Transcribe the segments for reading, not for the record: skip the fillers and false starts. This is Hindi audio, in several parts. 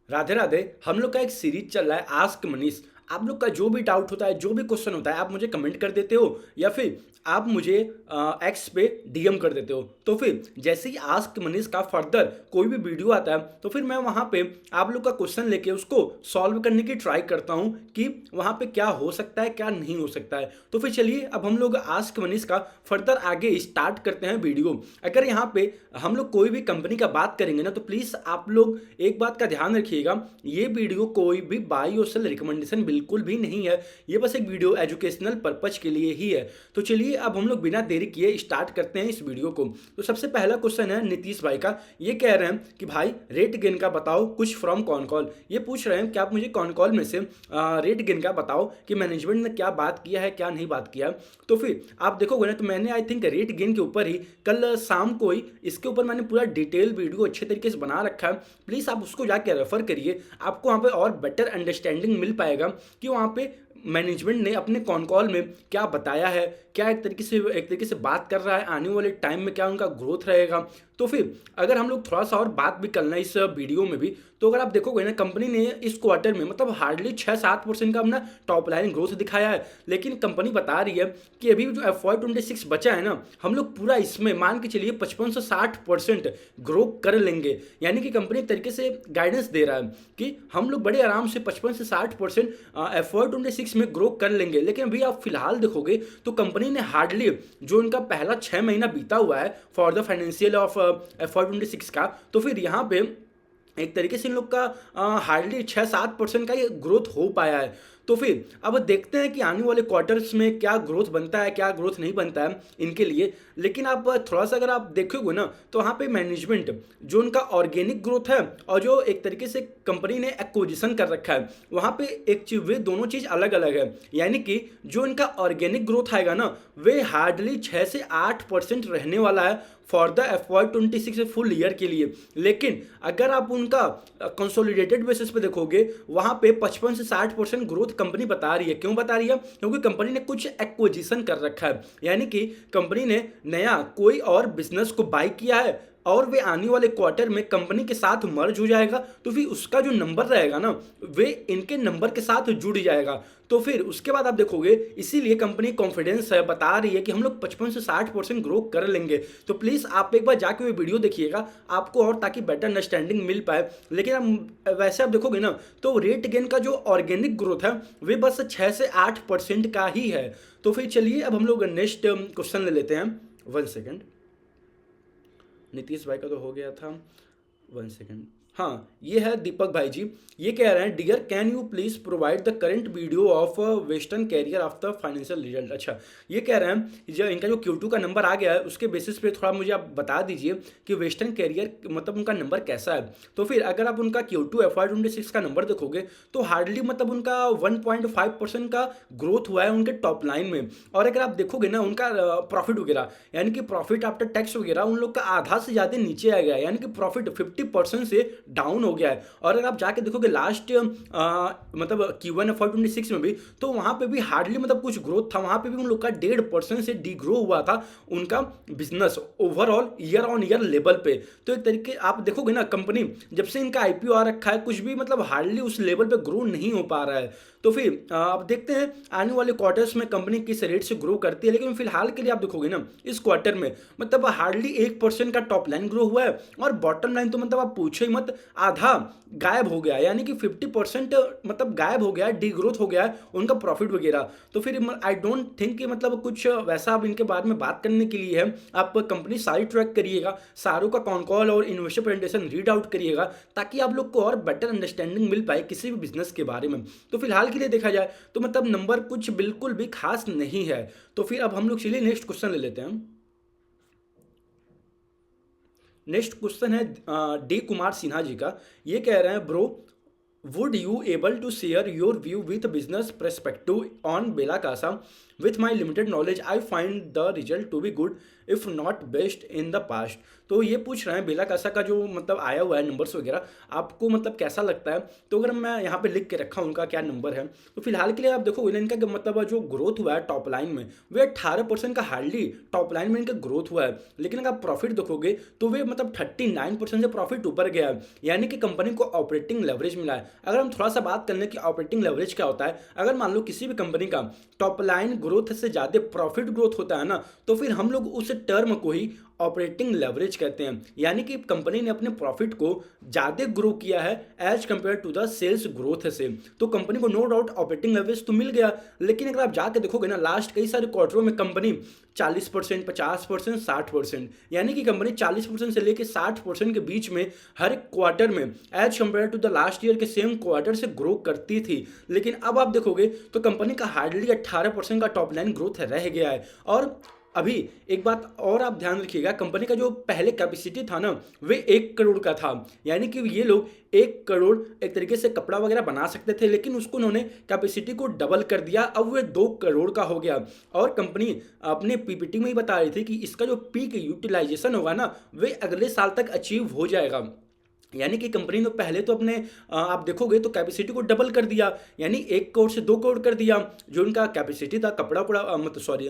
राधे राधे। हम लोग का एक सीरीज चल रहा है आस्क मनीष। आप लोग का जो भी डाउट होता है, जो भी क्वेश्चन होता है, आप मुझे कमेंट कर देते हो या फिर आप मुझे एक्स पे डीएम कर देते हो। तो फिर जैसे ही आस्क मनीष का फर्दर कोई भी वीडियो आता है तो फिर मैं वहाँ पे आप लोग का क्वेश्चन लेके उसको सॉल्व करने की ट्राई करता हूँ कि वहाँ पे क्या हो सकता है क्या नहीं हो सकता है। तो फिर चलिए अब हम लोग आस्क मनीष का फर्दर आगे स्टार्ट करते हैं वीडियो। अगर यहाँ पे हम लोग कोई भी कंपनी का बात करेंगे ना तो प्लीज़ आप लोग एक बात का ध्यान रखिएगा, ये वीडियो कोई भी बाई और सेल रिकमेंडेशन बिल्कुल भी नहीं है। ये बस एक वीडियो एजुकेशनल पर्पज के लिए ही है। तो चलिए अब हम लोग बिना देरी किए स्टार्ट करते हैं इस वीडियो को। तो सबसे पहला क्वेश्चन है नीतीश भाई का। ये कह रहे हैं कि भाई रेट गेन का बताओ कुछ फ्रॉम कॉन कॉल। ये पूछ रहे हैं कि आप मुझे कॉन कॉल में से रेट गेन का बताओ कि मैनेजमेंट ने क्या बात किया है क्या नहीं बात किया। तो फिर आप देखोगे ना तो मैंने आई थिंक रेट गेन के ऊपर ही कल शाम को ही इसके ऊपर मैंने पूरा डिटेल वीडियो अच्छे तरीके से बना रखा है। प्लीज़ आप उसको जाके रेफर करिए, आपको वहाँ पे और बेटर अंडरस्टैंडिंग मिल पाएगा कि वहाँ पे मैनेजमेंट ने अपने कॉन कॉल में क्या बताया है, क्या एक तरीके से बात कर रहा है, आने वाले टाइम में क्या उनका ग्रोथ रहेगा। तो फिर अगर हम लोग थोड़ा सा और बात भी करना है इस वीडियो में भी, तो अगर आप देखोगे ना कंपनी ने इस क्वार्टर में मतलब हार्डली 6-7% का अपना टॉप लाइन ग्रोथ दिखाया है। लेकिन कंपनी बता रही है कि अभी जो FY 26 बचा है ना, हम लोग पूरा इसमें मान के चलिए 55 से 60% ग्रो कर लेंगे। यानी कि कंपनी एक तरीके से गाइडेंस दे रहा है कि हम लोग बड़े आराम से 55 से 60% FY 26 में ग्रो कर लेंगे। लेकिन अभी आप फिलहाल देखोगे तो कंपनी ने हार्डली जो उनका पहला 6 महीना बीता हुआ है for the financial of FY 26 का, तो फिर यहाँ पे एक तरीके से इन लोग का हार्डली 6-7% का ये ग्रोथ हो पाया है। तो फिर अब देखते हैं कि आने वाले क्वार्टर्स में क्या ग्रोथ बनता है क्या ग्रोथ नहीं बनता है इनके लिए। लेकिन आप थोड़ा सा अगर आप देखोगे ना तो वहाँ पे मैनेजमेंट जो उनका ऑर्गेनिक ग्रोथ है और जो एक तरीके से कंपनी ने एक्विजिशन कर रखा है वहाँ पे एक चीज वे दोनों चीज़ अलग अलग है। यानी कि जो इनका ऑर्गेनिक ग्रोथ आएगा ना वे हार्डली 6 से 8% रहने वाला है for the FY 26 full year के लिए। लेकिन अगर आप उनका कंसोलिडेटेड बेसिस पे देखोगे वहाँ पे 55 से 60% ग्रोथ कंपनी बता रही है। क्यों बता रही है? क्योंकि कंपनी ने कुछ एक्विजिशन कर रखा है। यानी कि कंपनी ने नया कोई और बिजनेस को बाय किया है और वे आने वाले क्वार्टर में कंपनी के साथ मर्ज हो जाएगा। तो फिर उसका जो नंबर रहेगा ना वे इनके नंबर के साथ जुड़ जाएगा। तो फिर उसके बाद आप देखोगे इसीलिए कंपनी कॉन्फिडेंस है बता रही है कि हम लोग 55 से 60% ग्रो कर लेंगे। तो प्लीज़ आप एक बार जाके वो वीडियो देखिएगा आपको और ताकि बेटर अंडरस्टैंडिंग मिल पाए। लेकिन हम वैसे आप देखोगे ना तो रेट गेन का जो ऑर्गेनिक ग्रोथ है वे बस 6 से 8% का ही है। तो फिर चलिए अब हम लोग नेक्स्ट क्वेश्चन ले लेते हैं। 1 सेकेंड, नीतीश भाई का तो हो गया था। 1 सेकेंड, हाँ ये है दीपक भाई जी। ये कह रहे हैं dear can you please provide the current video of western carrier of the financial result. अच्छा, ये कह रहे हैं जो इनका जो Q2 का नंबर आ गया है उसके बेसिस पे थोड़ा मुझे आप बता दीजिए कि वेस्टर्न कैरियर मतलब उनका नंबर कैसा है। तो फिर अगर आप उनका Q2 FY 26 का नंबर देखोगे तो हार्डली मतलब उनका 1.5% का ग्रोथ हुआ है उनके टॉप लाइन में। और अगर आप देखोगे ना उनका प्रॉफिट वगैरह यानी कि प्रॉफिट आफ्टर टैक्स वगैरह उन लोग का आधा से ज़्यादा नीचे आ गया है। यानी कि प्रॉफिट 50% से डाउन हो गया है। और अगर आप जाके देखोगे लास्ट मतलब Q1 FY 26 में भी तो वहाँ पे भी हार्डली मतलब कुछ ग्रोथ था। वहाँ पे भी उन लोग का 1.5% से डी ग्रो हुआ था उनका business overall year on year level पे। तो एक तरीके आप देखोगे ना कंपनी जब से इनका IPO आ रखा है कुछ भी मतलब हार्डली उस लेवल पे ग्रो नहीं हो पा रहा है। तो फिर आप देखते हैं आने वाले क्वार्टर्स में कंपनी किस रेट से ग्रो करती है। लेकिन फिलहाल के लिए आप देखोगे ना इस क्वार्टर में मतलब हार्डली 1% का टॉप लाइन ग्रो हुआ है और बॉटम लाइन तो मतलब आप पूछो ही मत, आधा गायब हो गया। यानी कि 50% मतलब गायब हो गया, डी ग्रोथ हो गया उनका प्रॉफिट वगैरह। तो फिर आई डोंट थिंक कि मतलब कुछ वैसा अब इनके बारे में बात करने के लिए है। आप कंपनी सारी ट्रैक करिएगा, सारों का कॉन कॉल और इन्वेस्टर प्रेजेंटेशन रीड आउट करिएगा ताकि आप लोग को और बेटर अंडरस्टैंडिंग मिल पाए किसी भी बिजनेस के बारे में। तो फिलहाल के लिए देखा जाए तो मतलब नंबर कुछ बिल्कुल भी खास नहीं है। तो फिर अब हम लोग चलिए नेक्स्ट क्वेश्चन ले लेते हैं। नेक्स्ट क्वेश्चन है डी कुमार सिन्हा जी का। ये कह रहे हैं bro would you able to share your view with business perspective on Bella Casa. With my limited knowledge I find the result to be good if not best in the past. तो ये पूछ रहे हैं बेला कासा का जो मतलब आया हुआ है नंबर्स वगैरह, आपको मतलब कैसा लगता है। तो अगर मैं यहाँ पे लिख के रखा हूँ उनका क्या नंबर है, तो फिलहाल के लिए आप देखो इनका मतलब जो ग्रोथ हुआ है टॉप लाइन में, वे 18% का हार्डली टॉप लाइन में इनका ग्रोथ हुआ है। लेकिन अगर आप प्रॉफिट देखोगे तो वे मतलब 39% से प्रॉफिट ऊपर गया है, यानी कि कंपनी को ऑपरेटिंग लेवरेज मिला है। अगर हम थोड़ा सा बात कर लें कि ऑपरेटिंग लेवरेज क्या होता है, अगर मान लो किसी भी कंपनी का टॉप लाइन ग्रोथ से ज़्यादा प्रॉफिट ग्रोथ होता है ना, तो फिर हम लोग उस टर्म को ही ऑपरेटिंग लेवरेज कहते हैं। यानी कि कंपनी ने अपने प्रॉफिट को ज़्यादा ग्रो किया है as compare to the sales growth से, तो कंपनी को नो डाउट ऑपरेटिंग लेवरेज तो मिल गया। लेकिन अगर आप जाके देखोगे ना लास्ट कई सारे क्वार्टरों में कंपनी 40%, 50%, 60%, यानी कि कंपनी 40% से लेकर 60% के बीच में हर एक क्वार्टर में as compare to the last year के सेम क्वार्टर से ग्रो करती थी। लेकिन अब आप देखोगे तो कंपनी का हार्डली 18% का टॉप लाइन ग्रोथ रह गया है। और अभी एक बात और आप ध्यान रखिएगा, कंपनी का जो पहले कैपेसिटी था ना, वे 1 करोड़ का था, यानी कि ये लोग 1 करोड़ एक तरीके से कपड़ा वगैरह बना सकते थे, लेकिन उसको उन्होंने कैपेसिटी को डबल कर दिया, अब वे 2 करोड़ का हो गया। और कंपनी अपने पीपीटी में ही बता रही थी कि इसका जो पीक यूटिलाइजेशन होगा ना, वे अगले साल तक अचीव हो जाएगा। यानी कि कंपनी ने पहले तो अपने आप देखोगे तो कैपेसिटी को डबल कर दिया, यानी 1 करोड़ से 2 करोड़ कर दिया। जो इनका कैपेसिटी था कपड़ा उपड़ा मतलब सॉरी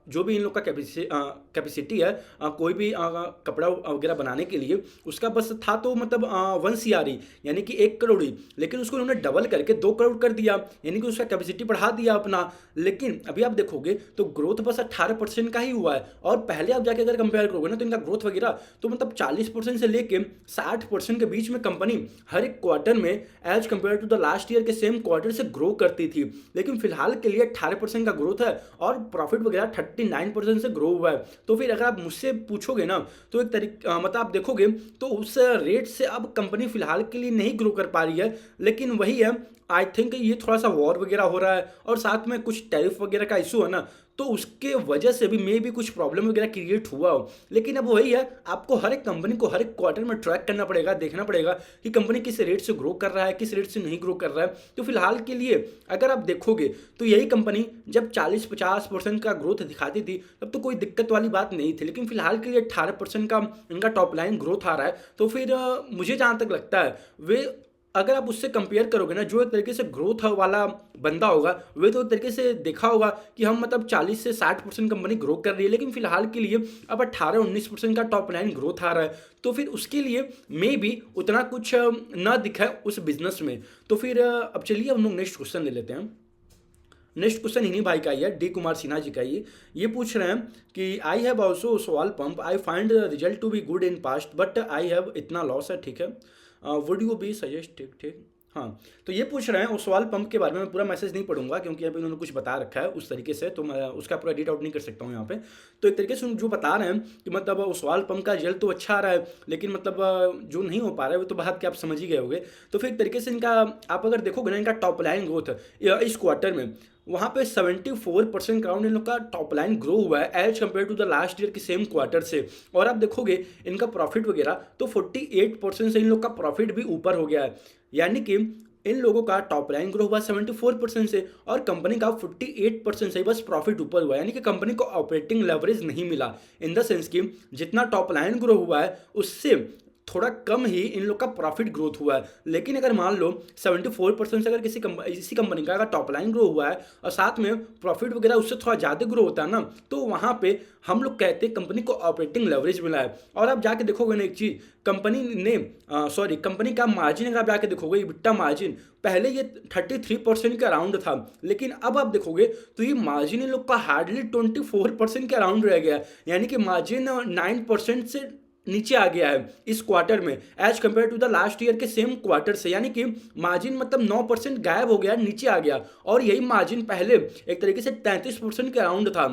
जो भी इन लोग का कैपेसिटी है कोई भी कपड़ा वगैरह बनाने के लिए, उसका बस था तो मतलब 1 CRE यानी कि 1 करोड़ ही, लेकिन उसको उन्होंने डबल करके 2 करोड़ कर दिया, यानी कि उसका कैपेसिटी बढ़ा दिया अपना। लेकिन अभी आप देखोगे तो ग्रोथ बस 18% का ही हुआ है, और पहले आप जाके अगर कंपेयर करोगे ना तो इनका ग्रोथ वगैरह तो मतलब 40% से लेके 60% के बीच में कंपनी हर एक क्वार्टर में as compare to the last year के सेम क्वार्टर से ग्रो करती थी। लेकिन फिलहाल के लिए 18% का ग्रोथ है और प्रॉफिट वगैरह 39% से ग्रो हुआ है। तो फिर अगर आप मुझसे पूछोगे ना तो एक तरीका मतलब आप देखोगे तो उस रेट से अब कंपनी फिलहाल के लिए नहीं ग्रो कर पा रही है। लेकिन वही है, आई थिंक ये थोड़ा सा वॉर वगैरह हो रहा है और साथ में कुछ टैरिफ वगैरह का इशू है ना, तो उसके वजह से भी मे भी कुछ प्रॉब्लम वगैरह क्रिएट हुआ हो। लेकिन अब वही है, आपको हर एक कंपनी को हर एक क्वार्टर में ट्रैक करना पड़ेगा, देखना पड़ेगा कि कंपनी किस रेट से ग्रो कर रहा है, किस रेट से नहीं ग्रो कर रहा है। तो फिलहाल के लिए अगर आप देखोगे तो यही कंपनी जब 40-50% का ग्रोथ दिखाती थी तब तो कोई दिक्कत वाली बात नहीं थी, लेकिन फिलहाल के लिए 18% का इनका टॉप लाइन ग्रोथ आ रहा है। तो फिर मुझे जहाँ तक लगता है वे अगर आप उससे कंपेयर करोगे ना, जो एक तरीके से ग्रोथ वाला बंदा होगा वे तो एक तरीके से देखा होगा कि हम मतलब 40 से 60% कंपनी ग्रो कर रही है, लेकिन फिलहाल के लिए अब 18-19% का टॉप लाइन ग्रोथ आ रहा है। तो फिर उसके लिए मे भी उतना कुछ ना दिखा है उस बिजनेस में। तो फिर अब चलिए हम लोग नेक्स्ट क्वेश्चन ले लेते हैं। नेक्स्ट क्वेश्चन इन्हीं भाई का ही है, डी कुमार सिन्हा जी का ही। ये पूछ रहे हैं कि आई हैव ऑल्सो सवाल pump, I find result to be good in past but I have इतना लॉस है, ठीक है, वुड यू बी सजेस्ट, ठीक ठीक। हाँ, तो ये पूछ रहे हैं उस सवाल पंप के बारे में। मैं पूरा मैसेज नहीं पढ़ूंगा क्योंकि अभी उन्होंने कुछ बता रखा है उस तरीके से, तो मैं उसका पूरा रीड आउट नहीं कर सकता हूँ यहाँ पे। तो एक तरीके से जो बता रहे हैं कि मतलब उस सवाल पंप का रिजल्ट तो अच्छा आ रहा है, लेकिन मतलब जो नहीं हो पा रहा है वो तो बात के आप समझ ही गए होंगे। तो फिर एक तरीके से इनका आप अगर देखोगे ना, इनका टॉप लाइन ग्रोथ इस क्वार्टर में वहाँ पे 74% क्राउंड इन लोग का टॉप लाइन ग्रो हुआ है as compare to the last year के सेम क्वार्टर से। और आप देखोगे इनका प्रॉफिट वगैरह तो 48% से इन लोग का प्रॉफिट भी ऊपर हो गया है, यानी कि इन लोगों का टॉप लाइन ग्रो हुआ 74% से और कंपनी का 48% से बस प्रॉफिट ऊपर हुआ है। यानी कि कंपनी को ऑपरेटिंग लेवरेज नहीं मिला, इन द सेंस कि जितना टॉप लाइन ग्रो हुआ है उससे थोड़ा कम ही इन लोग का प्रॉफिट ग्रोथ हुआ है। लेकिन अगर मान लो 74% से अगर इसी कंपनी का अगर टॉप लाइन ग्रो हुआ है और साथ में प्रॉफिट वगैरह उससे थोड़ा ज़्यादा ग्रो होता है ना, तो वहाँ पे हम लोग कहते हैं कंपनी को ऑपरेटिंग लेवरेज मिला है। और आप जाके देखोगे ना एक चीज़, कंपनी का मार्जिन अगर आप जाके देखोगे इबिट्टा मार्जिन, पहले ये 33% के अराउंड था, लेकिन अब आप देखोगे तो ये मार्जिन इन लोग का हार्डली 24% के अराउंड रह गया है। यानी कि मार्जिन 9% से नीचे आ गया है इस क्वार्टर में as compare to the last year के सेम क्वार्टर से। यानी कि मार्जिन मतलब 9% गायब हो गया, नीचे आ गया। और यही मार्जिन पहले एक तरीके से 33% के अराउंड था।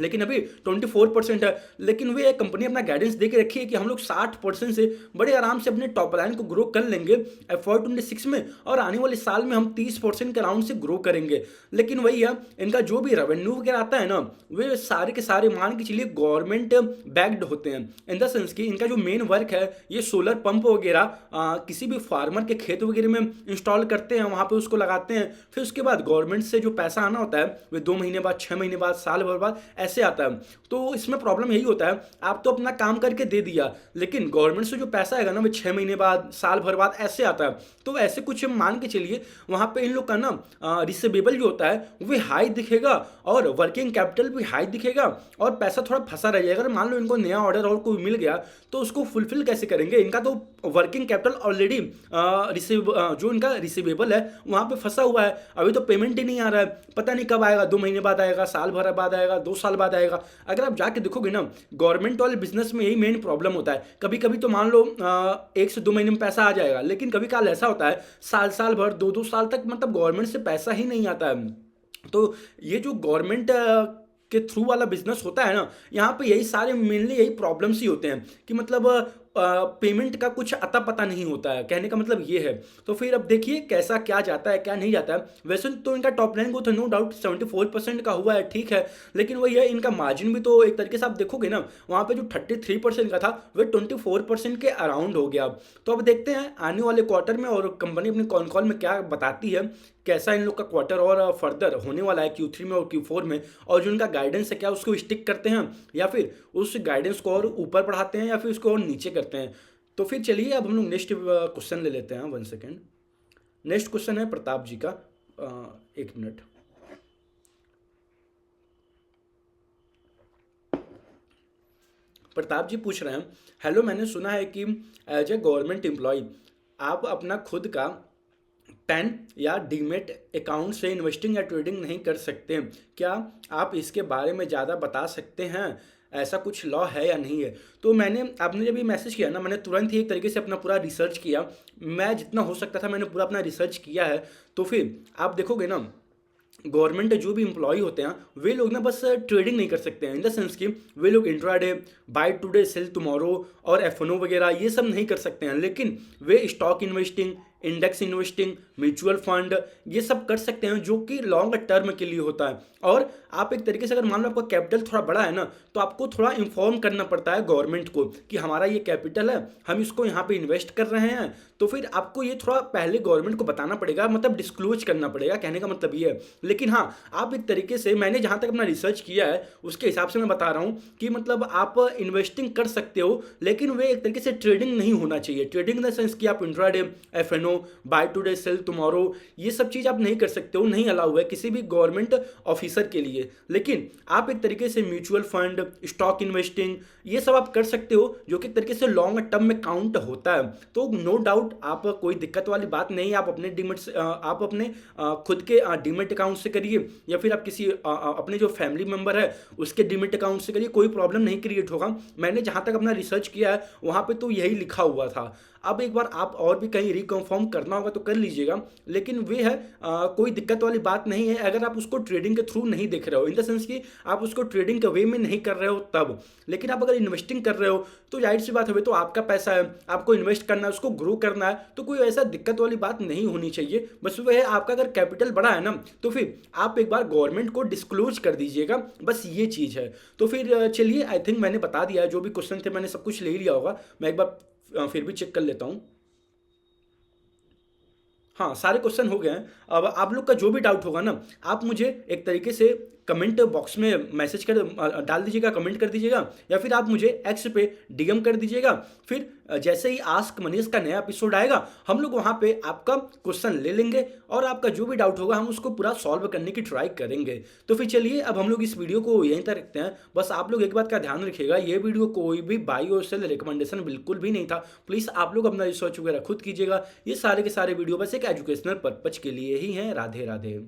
लेकिन अभी 24% है। लेकिन वे कंपनी अपना गाइडेंस दे के रखी है कि हम लोग 60% से बड़े आराम से अपने टॉप लाइन को ग्रो कर लेंगे FY26 में, और आने वाले साल में हम 30% के अराउंड से ग्रो करेंगे। लेकिन वही है, इनका जो भी रेवेन्यू वगैरह आता है ना, वे सारे के सारे मान के चलिए गवर्नमेंट बैक्ड होते हैं। इन द सेंस कि इनका जो मेन वर्क है ये सोलर पंप वगैरह किसी भी फार्मर के खेत वगैरह में इंस्टॉल करते हैं, वहाँ पे उसको लगाते हैं। फिर उसके बाद गवर्नमेंट से जो पैसा आना होता है वे 2 महीने बाद, 6 महीने बाद, साल भर बाद ऐसे आता है। तो इसमें प्रॉब्लम यही होता है, आप तो अपना काम करके दे दिया, लेकिन गवर्नमेंट से जो पैसा आएगा ना वो 6 महीने बाद, साल भर बाद ऐसे आता है। तो ऐसे कुछ मान के चलिए वहाँ पे इन लोग का ना रिसीवेबल जो होता है वो हाई दिखेगा, और वर्किंग कैपिटल भी हाई दिखेगा, और पैसा थोड़ा फंसा रह जाएगा। अगर मान लो इनको नया ऑर्डर और कोई मिल गया तो उसको फुलफिल कैसे करेंगे? इनका तो वर्किंग कैपिटल ऑलरेडी जो इनका रिसीवेबल है वहाँ पे फंसा हुआ है। अभी तो पेमेंट ही नहीं आ रहा है, पता नहीं कब आएगा, 2 महीने बाद आएगा, साल भर बाद आएगा, 2 साल बाद आएगा। अगर आप जाके देखोगे ना, गवर्नमेंट वाले बिजनेस में यही मेन प्रॉब्लम होता है। कभी कभी तो मान लो 1 से 2 महीने में पैसा आ जाएगा, लेकिन कभी काल ऐसा होता है साल साल भर, 2 साल तक मतलब गवर्नमेंट से पैसा ही नहीं आता है। तो ये जो गवर्नमेंट के थ्रू वाला बिजनेस होता है ना, यहाँ पे यही सारे मेनली यही प्रॉब्लम्स ही होते हैं कि मतलब पेमेंट का कुछ अता पता नहीं होता है। कहने का मतलब ये है। तो फिर अब देखिए कैसा क्या जाता है, क्या नहीं जाता है। वैसे तो इनका top line growth no doubt 74% का हुआ है, ठीक है, लेकिन वही है, इनका मार्जिन भी तो एक तरीके से आप देखोगे ना, वहाँ पे जो 33% का था वह 24% के अराउंड हो गया। तो अब देखते हैं आने वाले क्वार्टर में, और कंपनी अपनी कॉन कॉल में क्या बताती है, कैसा इन लोग का क्वार्टर और फर्दर होने वाला है Q3 में और Q4 में, और जो इनका गाइडेंस है क्या उसको स्टिक करते हैं या फिर उस गाइडेंस को और ऊपर बढ़ाते हैं या फिर उसको और नीचे करते हैं। तो फिर चलिए अब हम लोग नेक्स्ट क्वेश्चन ले लेते हैं। 1 सेकेंड। नेक्स्ट क्वेश्चन है प्रताप जी का। 1 मिनट। प्रताप जी पूछ रहे हैं, हेलो, मैंने सुना है कि एज ए गवर्नमेंट एम्प्लॉय आप अपना खुद का पैन या डीमेट अकाउंट से इन्वेस्टिंग या ट्रेडिंग नहीं कर सकते, क्या आप इसके बारे में ज़्यादा बता सकते हैं? ऐसा कुछ लॉ है या नहीं है? तो मैंने, आपने जब ये मैसेज किया ना, मैंने तुरंत ही एक तरीके से अपना पूरा रिसर्च किया। मैं जितना हो सकता था मैंने पूरा अपना रिसर्च किया है। तो फिर आप देखोगे ना, गवर्नमेंट जो भी एम्प्लॉय होते हैं वे लोग ना बस ट्रेडिंग नहीं कर सकते हैं, इन द सेंस कि वे लोग intraday, buy today sell tomorrow और एफएनओ वगैरह ये सब नहीं कर सकते हैं, लेकिन वे stock investing, index investing, mutual fund ये सब कर सकते हैं, जो कि लॉन्ग टर्म के लिए होता है। और आप एक तरीके से अगर मान लो आपका कैपिटल थोड़ा बड़ा है ना, तो आपको थोड़ा इन्फॉर्म करना पड़ता है गवर्नमेंट को कि हमारा ये कैपिटल है, हम इसको यहाँ पे इन्वेस्ट कर रहे हैं। तो फिर आपको ये थोड़ा पहले गवर्नमेंट को बताना पड़ेगा, मतलब डिस्क्लोज करना पड़ेगा, कहने का मतलब ये है। लेकिन हाँ, आप एक तरीके से, मैंने जहाँ तक अपना रिसर्च किया है उसके हिसाब से मैं बता रहा हूँ कि मतलब आप इन्वेस्टिंग कर सकते हो, लेकिन वे एक तरीके से ट्रेडिंग नहीं होना चाहिए। ट्रेडिंग इन द सेंस कि आप intraday, FNO, buy today sell tomorrow ये सब चीज़ आप नहीं कर सकते हो, नहीं अलाउ है किसी भी गवर्नमेंट ऑफिसर के लिए। लेकिन आप एक तरीके से म्यूचुअल फंड, स्टॉक इन्वेस्टिंग ये सब आप कर सकते हो, जो कि एक तरीके से लॉन्ग टर्म में काउंट होता है। तो नो डाउट आप, कोई दिक्कत वाली बात नहीं है। आप अपने डीमेट से, आप अपने खुद के डीमेट अकाउंट से करिए, या फिर आप किसी अपने जो फैमिली मेंबर है उसके डीमेट अकाउंट से करिए, कोई प्रॉब्लम नहीं क्रिएट होगा। मैंने जहाँ तक अपना रिसर्च किया है वहाँ पे तो यही लिखा हुआ था। अब एक बार आप और भी कहीं रिकन्फर्म करना होगा तो कर लीजिएगा, लेकिन वे है कोई दिक्कत वाली बात नहीं है अगर आप उसको ट्रेडिंग के थ्रू नहीं देख रहे हो, इन द सेंस कि आप उसको ट्रेडिंग के वे में नहीं कर रहे हो तब। लेकिन आप अगर इन्वेस्टिंग कर रहे हो तो जाहिर सी बात है, तो आपका पैसा है, आपको इन्वेस्ट करना है, उसको ग्रो करना है, तो कोई ऐसा दिक्कत वाली बात नहीं होनी चाहिए। बस वह है, आपका अगर कैपिटल बड़ा है ना, तो फिर आप एक बार गवर्नमेंट को डिस्क्लोज कर दीजिएगा, बस ये चीज़ है। तो फिर चलिए, आई थिंक मैंने बता दिया, जो भी क्वेश्चन थे मैंने सब कुछ ले लिया होगा। मैं एक बार फिर भी चेक कर लेता हूँ। हाँ, सारे क्वेश्चन हो गए हैं। अब आप लोग का जो भी डाउट होगा ना, आप मुझे एक तरीके से कमेंट बॉक्स में मैसेज कर डाल दीजिएगा, कमेंट कर दीजिएगा, या फिर आप मुझे एक्स पे डीएम कर दीजिएगा। फिर जैसे ही आस्क मनीष का नया एपिसोड आएगा, हम लोग वहाँ पे आपका क्वेश्चन ले लेंगे, और आपका जो भी डाउट होगा हम उसको पूरा सॉल्व करने की ट्राई करेंगे। तो फिर चलिए, अब हम लोग इस वीडियो को यहीं तक रखते हैं। बस आप लोग एक बात का ध्यान रखिएगा, ये वीडियो कोई भी बाई और सेल रिकमेंडेशन बिल्कुल भी नहीं था। प्लीज़ आप लोग अपना रिसर्च वगैरह खुद कीजिएगा। ये सारे के सारे वीडियो बस एक एजुकेशनल पर्पज के लिए ही हैं। राधे राधे।